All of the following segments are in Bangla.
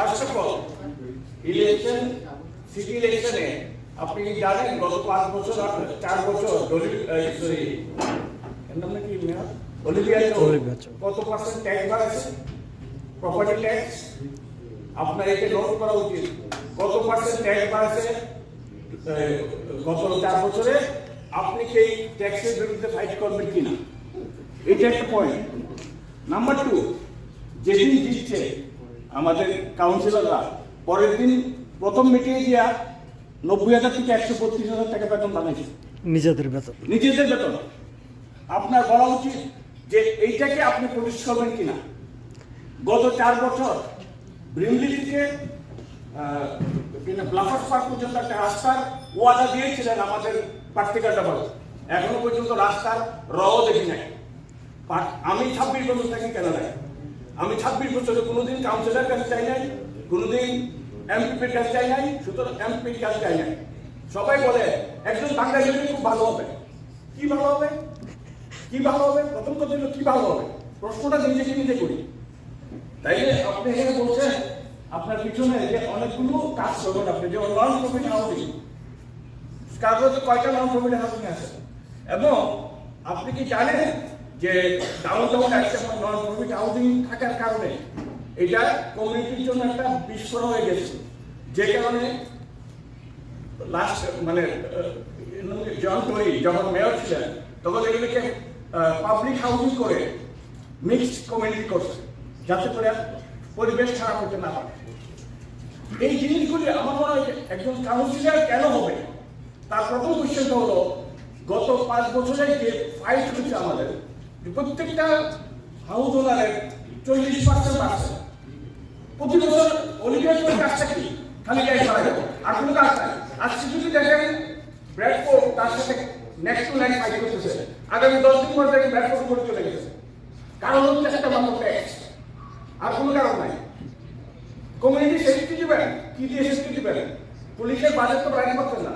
First of all election, city ইলেকশনে আপনি কি জানেন গত 5 বছর 4 বছর অলিভিয়া কত পার্সেন্ট ট্যাক্স বাড়াচ্ছে? প্রপার্টি ট্যাক্স আপনার এতে নোট করা উচিত। কত পার্সেন্ট ট্যাক্স বাড়াচ্ছে গত 4 বছরে? আপনি কি এই ট্যাক্সের বিরুদ্ধে ফাইট করবেন কিনা, এটা একটা পয়েন্ট। নাম্বার 2, যেদিন জিতছে আমাদের কাউন্সিলররা পরের দিন প্রথম মিটিংয়ে গিয়া 90,000 থেকে 132,000 টাকা বেতন বানাইছে, নিজেদের বেতন। আপনার বলা উচিত যে এইটাকে আপনি প্রতিষ্ঠা করবেন কিনা। গত 4 বছর ব্রিমলি থেকে ব্লাফার্স পার্ক পর্যন্ত একটা রাস্তার ওয়াদা দিয়েছিলেন আমাদের প্রার্থীকাটা বলো, এখনো পর্যন্ত রাস্তার রও দেখি নাই। আমি 26 বছর থাকি কেনাডায়, আমি 26 বছরে কোনোদিন কাউন্সিলর কাছে চাই নাই, কোনোদিন এমপির কাছে চাই নাই, সুতরাং এমপির কাছে চাই নাই। সবাই বলে একজন বাংলা গেলে খুব ভালো হবে। কি ভালো হবে? কি ভালো হবে? প্রথম কথা হলো কি ভালো হবে, প্রশ্নটা নিজে করি। তাইলে আপনি এখানে বলছেন আপনার পিছনে যে অনেকগুলো কাজ করবেন, আপনি যে নন প্রফিট হাউজিং, কাগজে কয়টা নন প্রফিট হাউজিং আছে? এবং আপনি কি জানেন যে ডাউনটাউন একটা নন প্রফিট হাউজিং থাকার কারণে এটা কমিউনিটির জন্য একটা বিস্ফোরণ হয়ে গেছে, যে কারণে লাস্ট জন টরি যখন মেয়র ছিলেন তখন এগুলিকে পাবলিক হাউজিং করে মিক্সড কমিউনিটি করছে, যাতে করে পরিবেশ খারাপ হতে না পারে। এই জিনিসগুলি আমার মনে হয় একজন কাউন্সিলর কেন হবে, তার প্রথম কোশ্চেনটা হলো গত 5 বছরে যে ফাইট হচ্ছে আমাদের, প্রত্যেকটা হাউস ওনারের 40% বাড়ছে। প্রতি বছর অলিভিয়ার কাজটা কি? খালি গাড়ি করা যাবে, আর কোনো কাজ নাই। আজকে যদি দেখেন ব্র্যাডফোর্ড তার সাথে নেক্সট টু লাইন ফাইট করতেছে, আগামী 10 দিন পর দেখেন ব্র্যাডফোর্ড করে চলে গেছে। কারণ হচ্ছে একটা মাত্র ট্যাক্স, আর কোনো কারণ নাই। কমিউনিটি সেফটি দিবেন, কি দিয়ে সেফটি দিবেন? পুলিশের বাজেট তো বাড়াতে পারছেন না,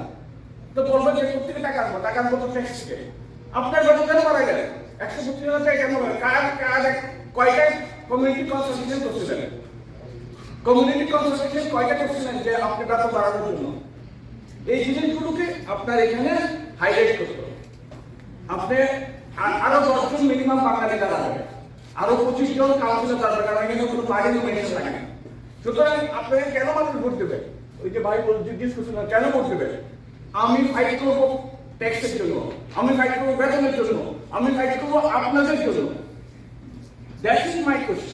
তো বলবেন যে কোথা থেকে টাকা আনবো? টাকা আনবো তো ট্যাক্স থেকে। আপনার বেতন কেন বাড়াই গেলেন? 132,000 টাকা কেন বাড়ালেন? কয়টা কমিউনিটি কনসালটেশন করছিলেন? কমিউনিটি কনসালটেশন কয়টা করছিলেন যে আপনি বেতন বাড়ানোর জন্য? এই জিনিসগুলোকে আপনার এখানে হাইলাইট করতে হবে। আপনি আরো 10 জন মিনিমাম বাঙালি দাঁড়াবে, আরো 25 জন কাউন্সিলর দাঁড়াবে, কারণ এখানে কোনো বাইরের মেশিন থাকে না। সুতরাং আপনাকে কেন মানুষ ভোট দেবে? ওই যে ভাই জিজ্ঞেস করছিলেন কেন ভোট দেবে? আমি ফাইট করবো ট্যাক্সের জন্য, আমি ফাইট করবো বেতনের জন্য, আমি ফাইট করবো আপনাদের জন্য। That is my question.